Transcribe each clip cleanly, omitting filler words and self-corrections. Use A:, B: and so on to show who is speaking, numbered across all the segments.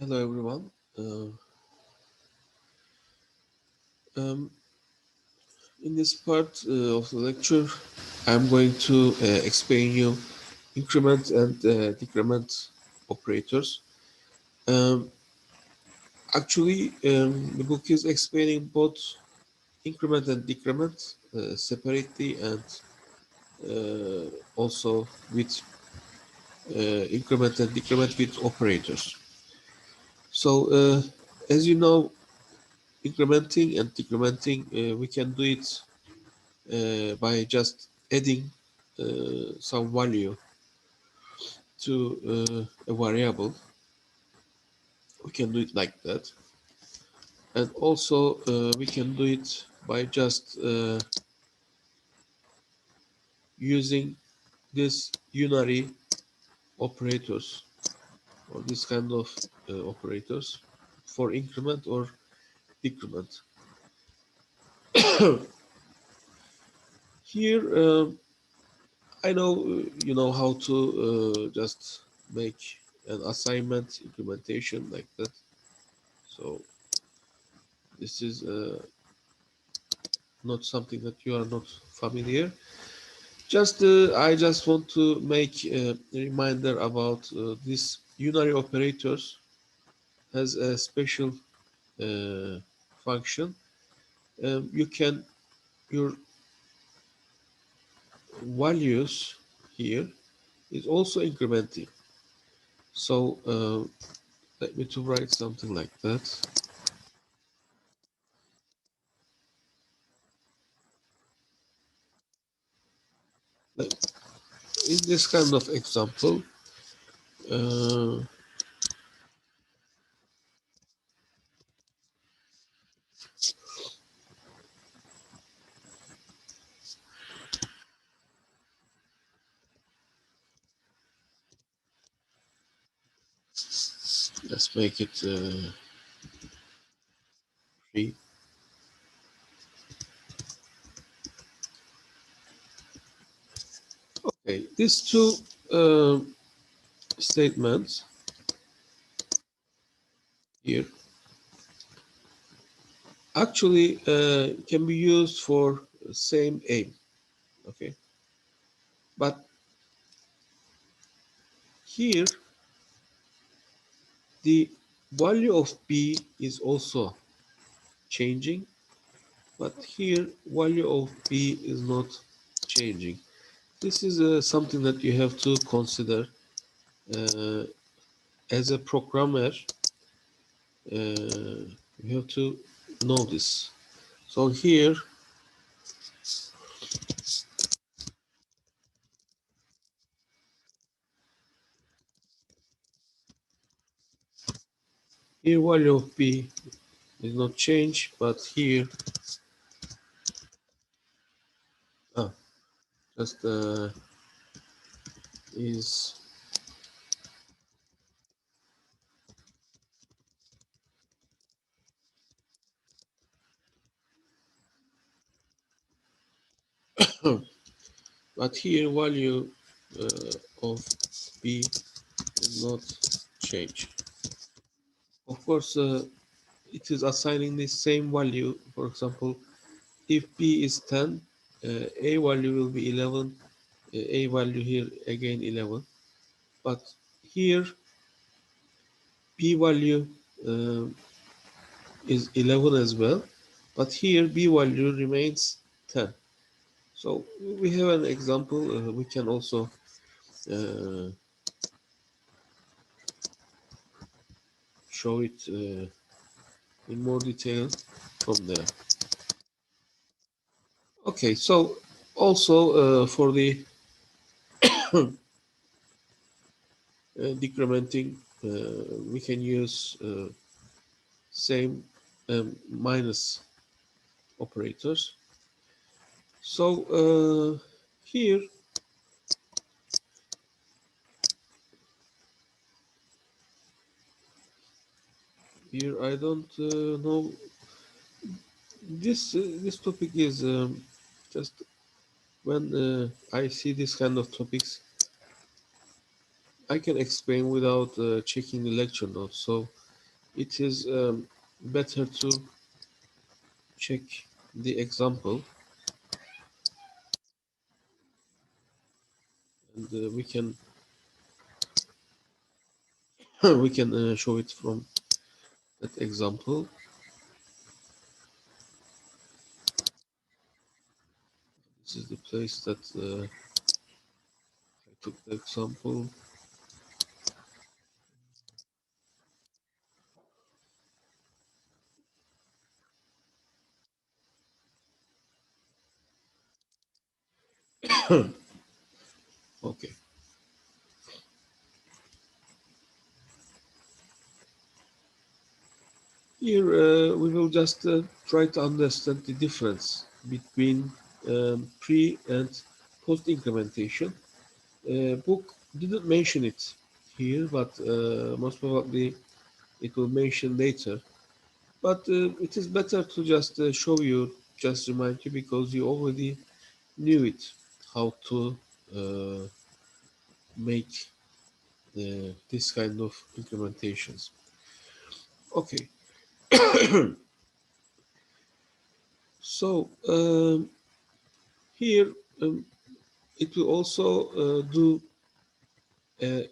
A: Hello everyone. Um, in this part of the lecture, I'm going to explain you increment and decrement operators. Um, the book is explaining both increment and decrement separately and also with increment and decrement with operators. So, as you know, incrementing and decrementing, we can do it by just adding some value to a variable. We can do it like that. And also we can do it by just using this unary operators or this kind of operators for increment or decrement. Here, I know you know how to just make an assignment implementation like that. So this is not something that you are not familiar. Just I just want to make a reminder about this unary operators has a special uh, function. You can your values here is also incrementing. So let me to write something like that. Like in this kind of example, uh, let's make it free. Okay, these two uh, statements here actually can be used for same aim. Okay, but here the value of b is also changing, but here value of b is not changing. This is something that you have to consider uh, as a programmer. You have to know this. So here value of b is not change, but here ah, just is but here value of b is not change. Of course, it is assigning the same value. For example, if b is 10, a value will be 11, a value here again 11. But here b value uh, is 11 as well. But here b value remains 10. So we have an example. We can also uh, show it in more detail from there. Okay, so also for the decrementing, we can use same minus operators. So here I don't know. This topic is just when I see this kind of topics, I can explain without checking the lecture notes. So it is better to check the example, and we can we can show it from that example. This is the place that I took the example. Okay. Here we will just try to understand the difference between pre and post incrementation. Book didn't mention it here, but most probably it will mention later. But it is better to just show you, just remind you, because you already knew it, how to uh, make this kind of implementations. Okay, so here it will also do it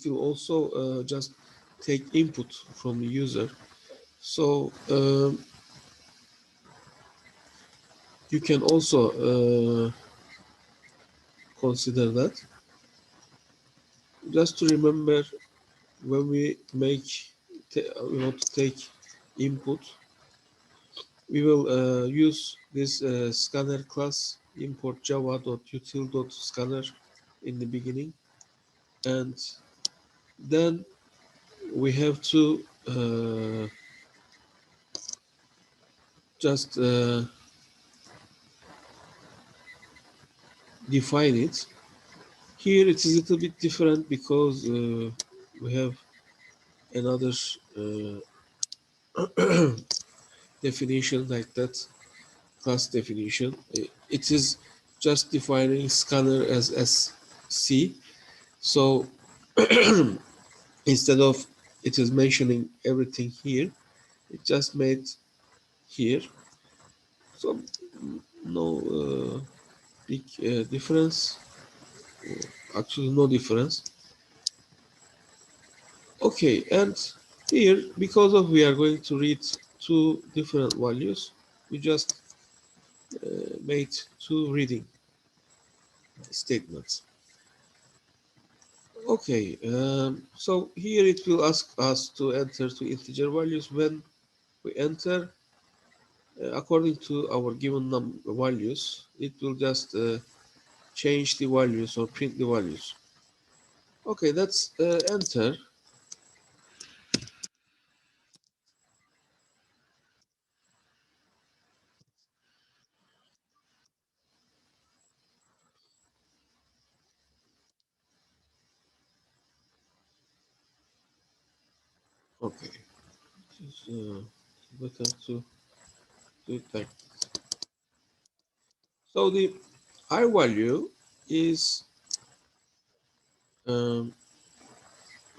A: will also just take input from the user. So you can also consider that. Just to remember, when we we want to take input, we will use this scanner class, import java.util.scanner in the beginning, and then we have to just define it. Here it is a little bit different because we have another definition like that, class definition. It is just defining scanner as sc. So instead of it is mentioning everything here, it just made here. So no big difference. Actually, no difference. Okay, and here, because of we are going to read two different values, we just made two reading statements. Okay, so here it will ask us to enter two integer values. When we enter according to our given values, it will just change the values or print the values. Okay, let's enter. Okay, it's better to do it like so. The I value is um,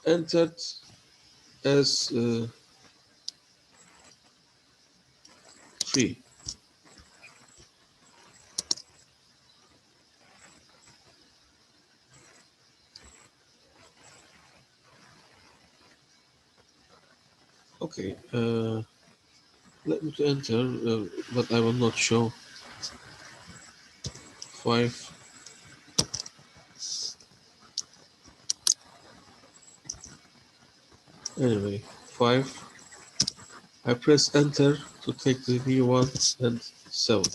A: entered as 3. Okay, let me to enter, but I will not show 5. Anyway, 5. I press enter to take the new one and 7.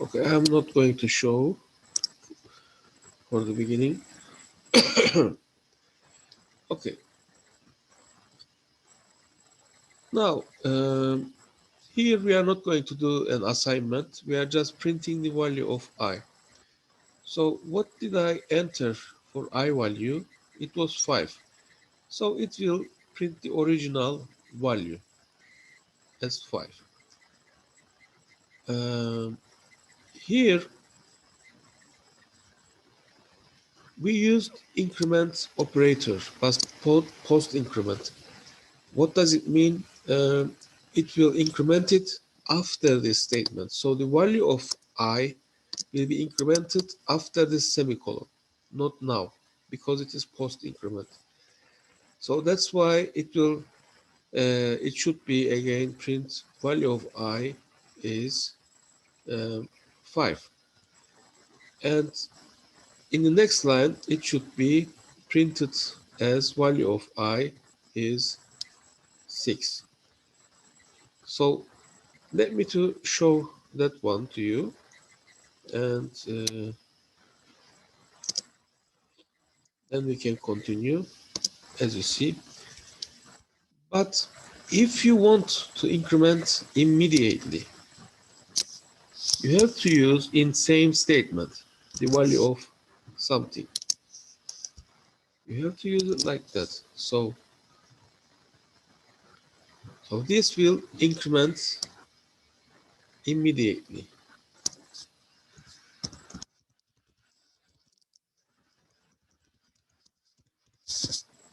A: Okay, I'm not going to show for the beginning. Okay, now here we are not going to do an assignment. We are just printing the value of I. So what did I enter for I value? It was 5. So it will print the original value as 5. Um, Here We used increment operator, post increment. What does it mean? It will increment it after this statement. So the value of I will be incremented after this semicolon, not now, because it is post increment. So that's why it should be again print value of I is 5. And in the next line, it should be printed as value of I is 6. So let me to show that one to you, and then we can continue as you see. But if you want to increment immediately, you have to use in same statement the value of something. You have to use it like that. So this will increment immediately.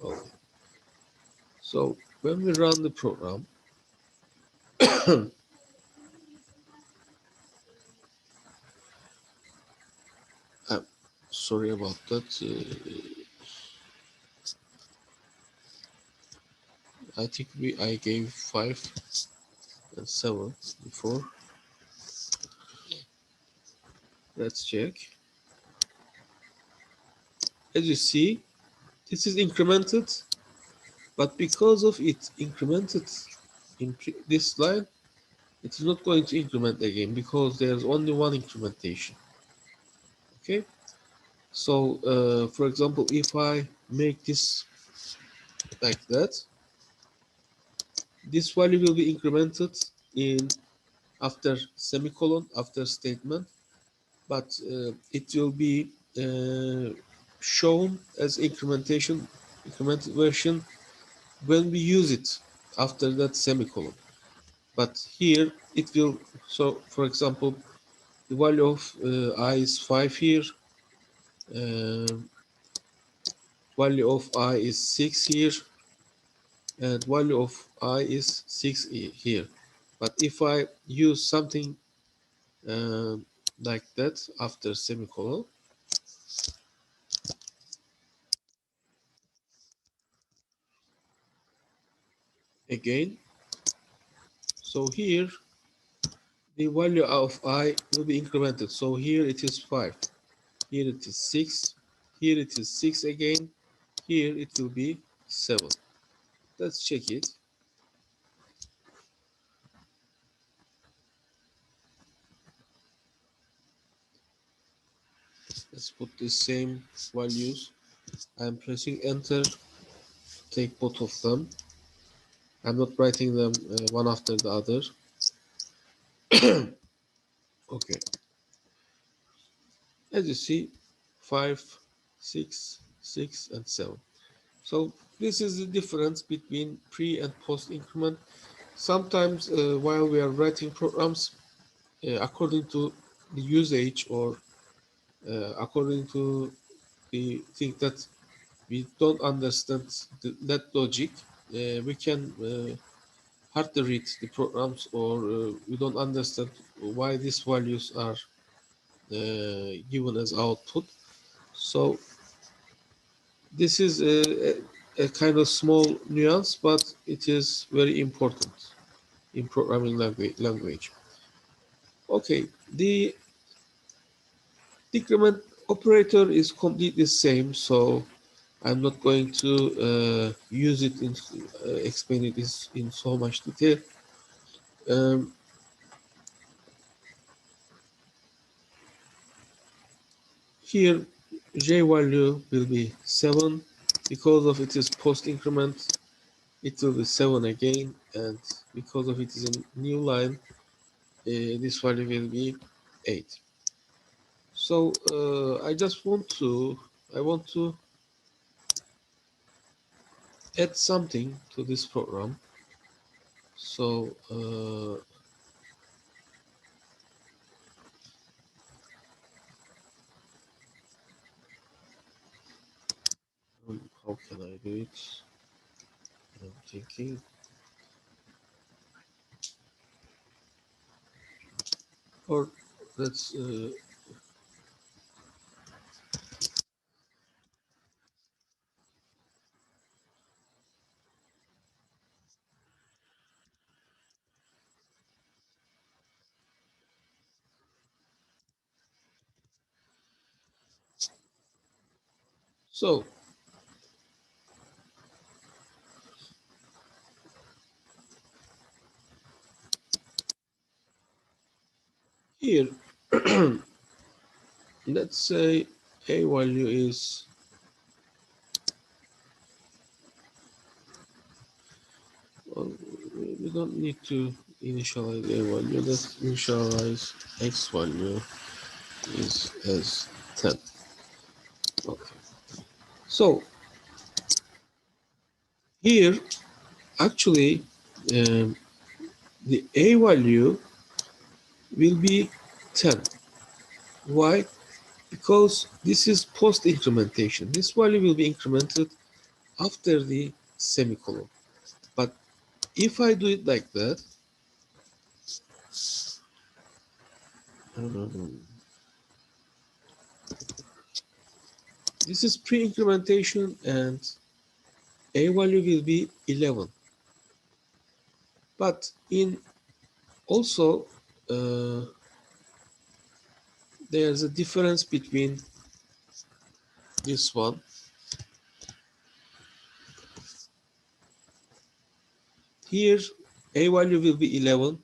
A: Okay. So when we run the program, I'm sorry about that. I think I gave 5 and 7 before. Let's check. As you see, this is incremented, but because of it incremented in this line, it is not going to increment again because there's only one incrementation. Okay. So, for example, if I make this like that, this value will be incremented in after semicolon, after statement, but it will be shown as incremented version when we use it after that semicolon. But here it will, so for example, the value of I is 5 here, uh, value of I is 6 here, and value of I is 6 here. But if I use something uh, like that after semicolon, again, so here the value of I will be incremented. So here it is 5, here it is 6, here it is 6 again, here it will be 7. Let's check it. Let's put the same values. I'm pressing enter, take both of them. I'm not writing them one after the other. Okay. As you see, 5, 6, 6, and 7. So this is the difference between pre and post increment. Sometimes while we are writing programs, according to the usage or according to the thing that we don't understand that logic, we can hardly read the programs, or we don't understand why these values are given as output. So this is a kind of small nuance, but it is very important in programming language. Okay, the decrement operator is completely the same, so I'm not going to use it in explain it in so much detail. Um, Here, J value will be 7. Because of it is post increment, it will be 7 again, and because of it is a new line, this value will be 8. So I want to add something to this program. So can I do it? I'm thinking. Or let's so here let's say a value is, well, we don't need to initialize a value. Let's initialize x value is as 10. Okay. So here actually um, the a value will be 10. Why? Because this is post incrementation. This value will be incremented after the semicolon. But if I do it like that, um, this is pre-incrementation and a value will be 11. But in also uh, there's a difference between this one. Here a value will be 11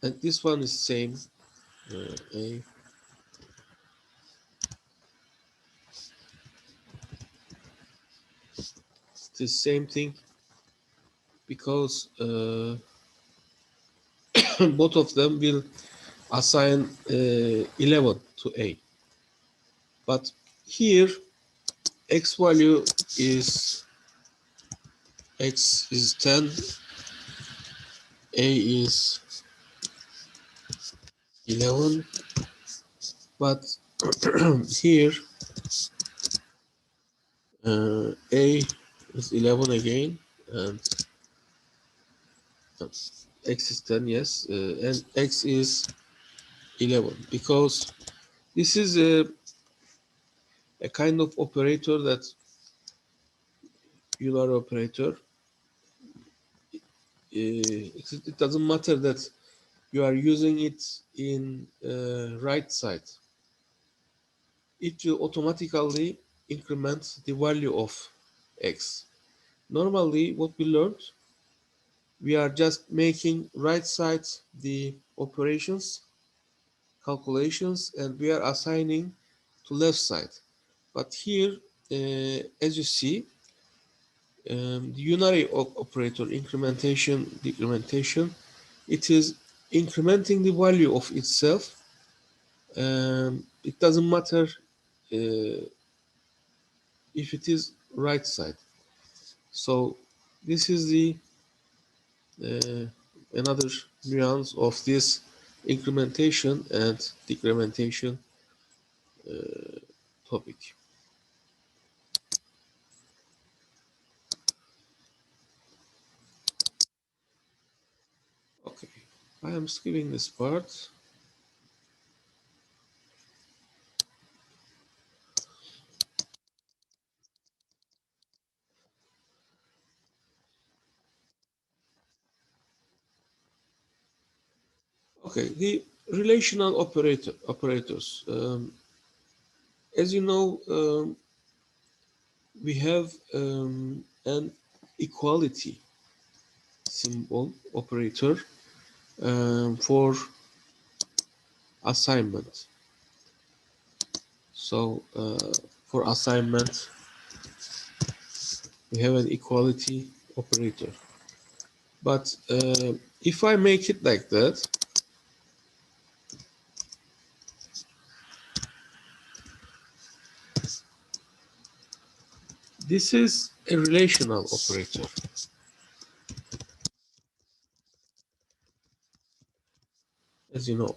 A: and this one is same. A it's the same thing because both of them will assign 11 to A. But here x value is x is 10, A is 11, but here A is 11 again and uh, x is 10, yes, and x is 11 because this is a kind of operator that Euler operator. It doesn't matter that you are using it in right side. It will automatically increment the value of x. Normally, what we learned, we are just making right side the operations, calculations, and we are assigning to left side. But here, as you see, the unary operator, incrementation, decrementation, it is incrementing the value of itself. It doesn't matter if it is right side. So this is the uh, another nuance of this incrementation and decrementation topic. Okay, I am skipping this part. Okay, the relational operators. As you know, we have an equality symbol operator for assignment. So for assignment, we have an equality operator. But if I make it like that, this is a relational operator. As you know.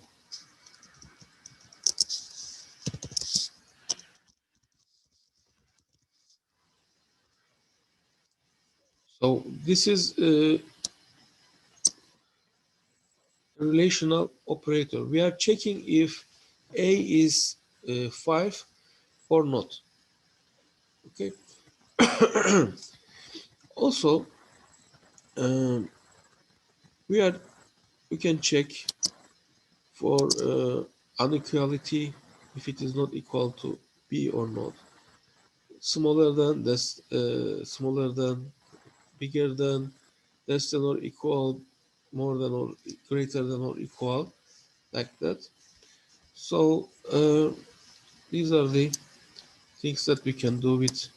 A: So this is a relational operator. We are checking if A is 5 or not. Okay. Also, um, we are we can check for inequality if it is not equal to B or not. Smaller than, that's smaller than, bigger than, less than or equal, more than or greater than or equal, like that. So these are the things that we can do with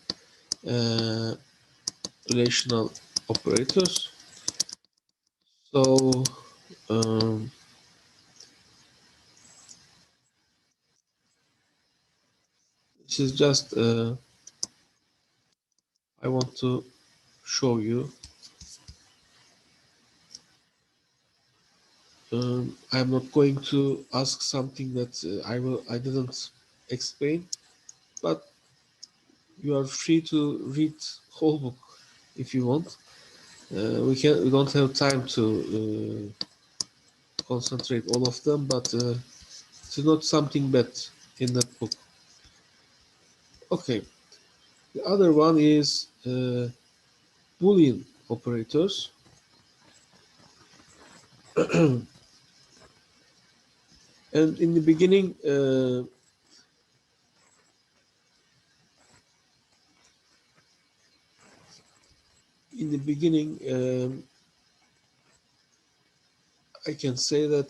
A: uh, relational operators. So um, this is just I want to show you. I'm not going to ask something that I didn't explain, but you are free to read whole book if you want. We don't have time to concentrate all of them, but it's not something bad in that book. Okay, the other one is Boolean operators. And in the beginning, I can say that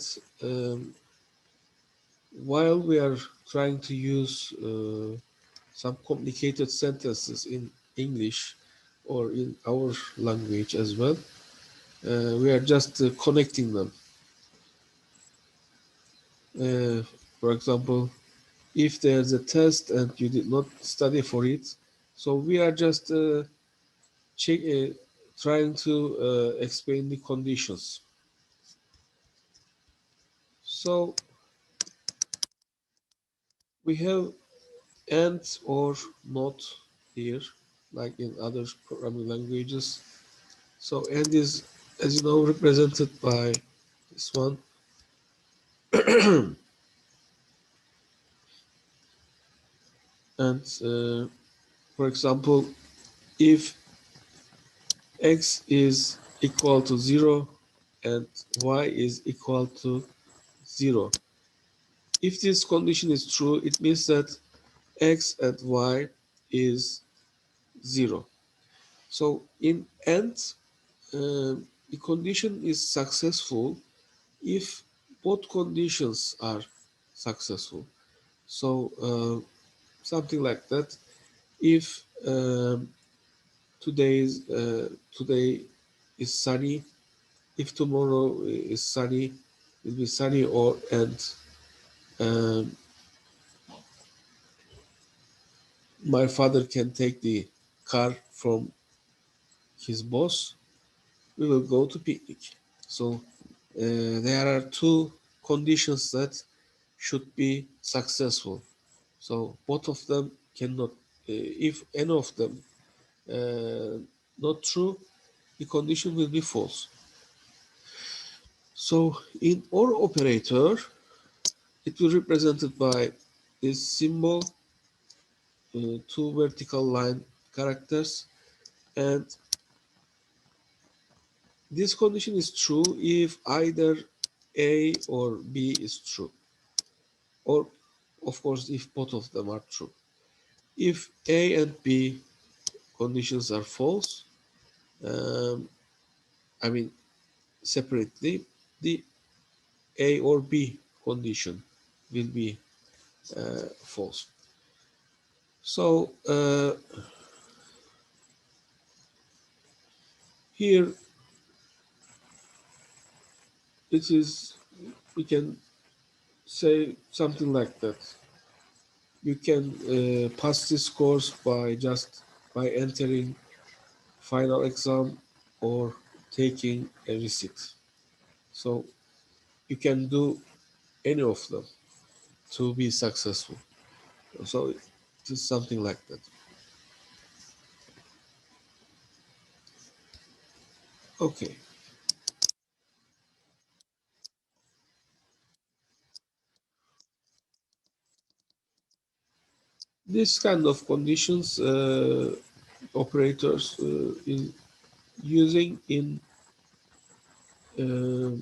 A: while we are trying to use some complicated sentences in English or in our language as well, we are just connecting them. Uh, for example, if there's a test and you did not study for it, so we are just trying to explain the conditions. So we have and or not here, like in other programming languages. So and is, as you know, represented by this one. And for example, if x is equal to 0 and y is equal to 0, if this condition is true, it means that x and y is 0. So in AND, the condition is successful if both conditions are successful. So something like that. If today is sunny, if tomorrow is sunny, it will be sunny, or and um, my father can take the car from his boss, we will go to picnic. So there are two conditions that should be successful. So both of them cannot, if any of them uh, not true, the condition will be false. So in OR operator, it will be represented by this symbol, two vertical line characters, and this condition is true if either A or B is true, or of course if both of them are true. If A and B conditions are false, um, I mean separately, the A or B condition will be false. So here it is, we can say something like that. You can pass this course by just by entering final exam or taking a receipt. So you can do any of them to be successful. So it is something like that. Okay. This kind of conditions operators is using in uh,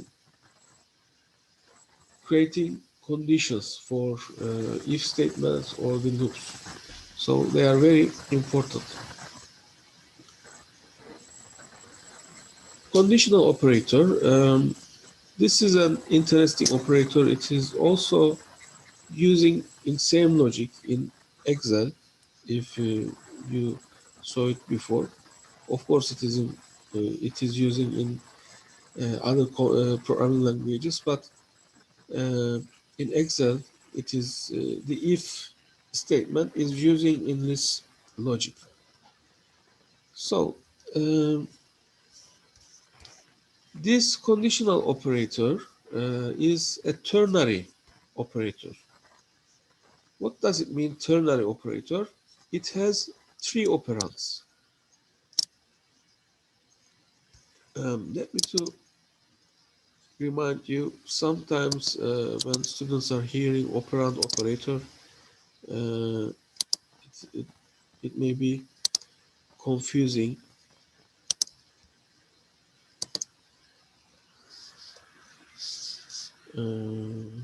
A: creating conditions for if statements or the loops. So they are very important. Conditional operator. This is an interesting operator. It is also using in same logic in Excel. If you saw it before, of course it is using in other programming languages, but uh, in Excel it is the if statement is using in this logic. So this conditional operator is a ternary operator. What does it mean, ternary operator? It has three operands. Let me to remind you, sometimes when students are hearing operand operator, uh, it, it may be confusing. Uh,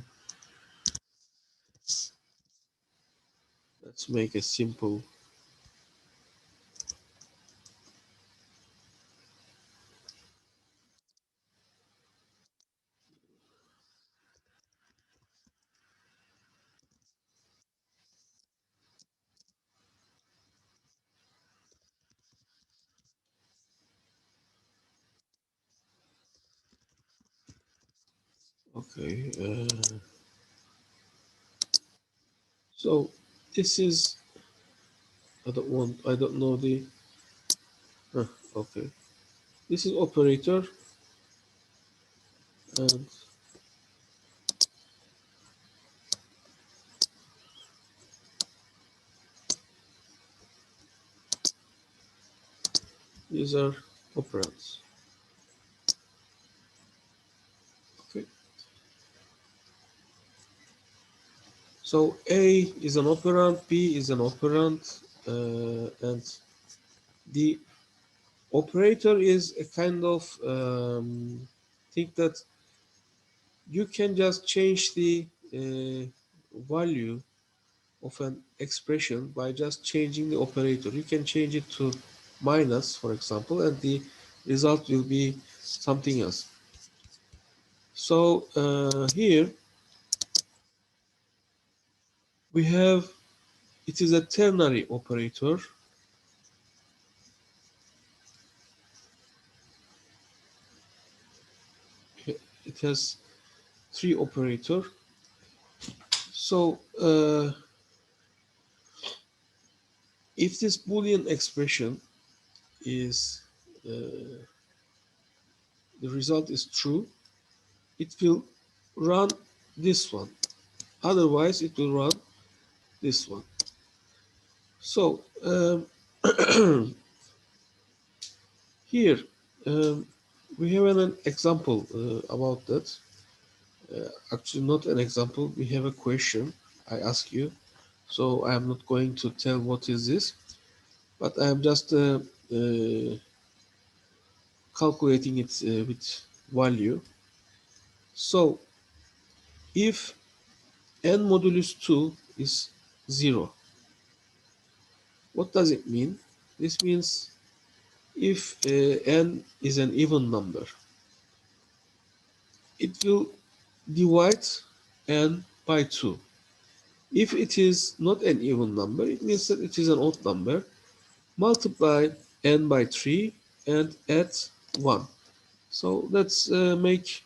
A: let's make a simple. Okay. So this is, I don't know the, okay. This is operator, and these are operands. Okay. So A is an operand, B is an operand, and the operator is a kind of thing that you can just change the value of an expression by just changing the operator. You can change it to minus, for example, and the result will be something else. So here we have, it is a ternary operator. It has three operator. So if this Boolean expression is the result is true, it will run this one. Otherwise, it will run this one. So here we have an example about that. Actually, not an example. We have a question I ask you. So I am not going to tell what is this, but I am just calculating it with value. So if n modulus 2 is 0, what does it mean? This means if n is an even number, it will divide n by 2. If it is not an even number, it means that it is an odd number. Multiply n by 3 and add 1. So let's make,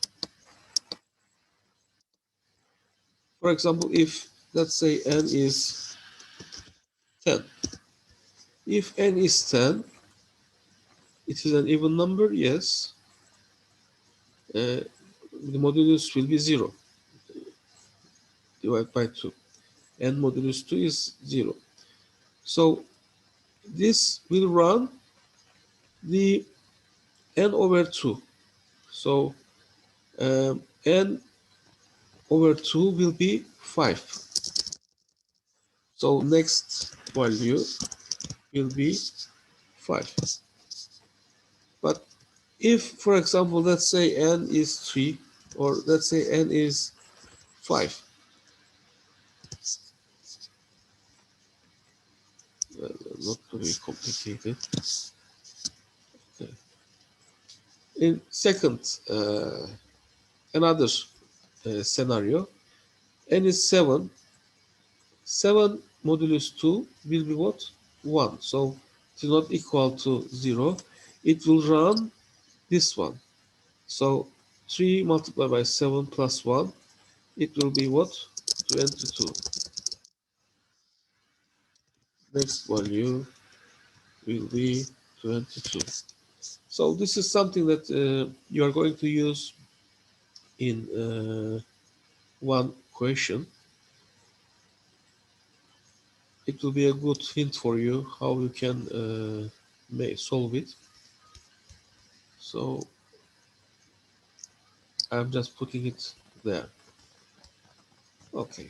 A: for example, if let's say n is 10. If n is 10, it is an even number, yes. The modulus will be 0, divided by 2. N modulus 2 is 0. So this will run the n over 2. So n over 2 will be 5. So next value will be 5. But if, for example, let's say n is 3, or let's say n is 5, not very complicated. Okay. In second, another scenario, n is 7. 7 modulus 2 will be what? 1. So it is not equal to 0. It will run this one. So 3 multiplied by 7 plus 1, it will be what? 22. Next value will be 22. So this is something that you are going to use in one question. It will be a good hint for you how you can solve it. So I'm just putting it there. Okay.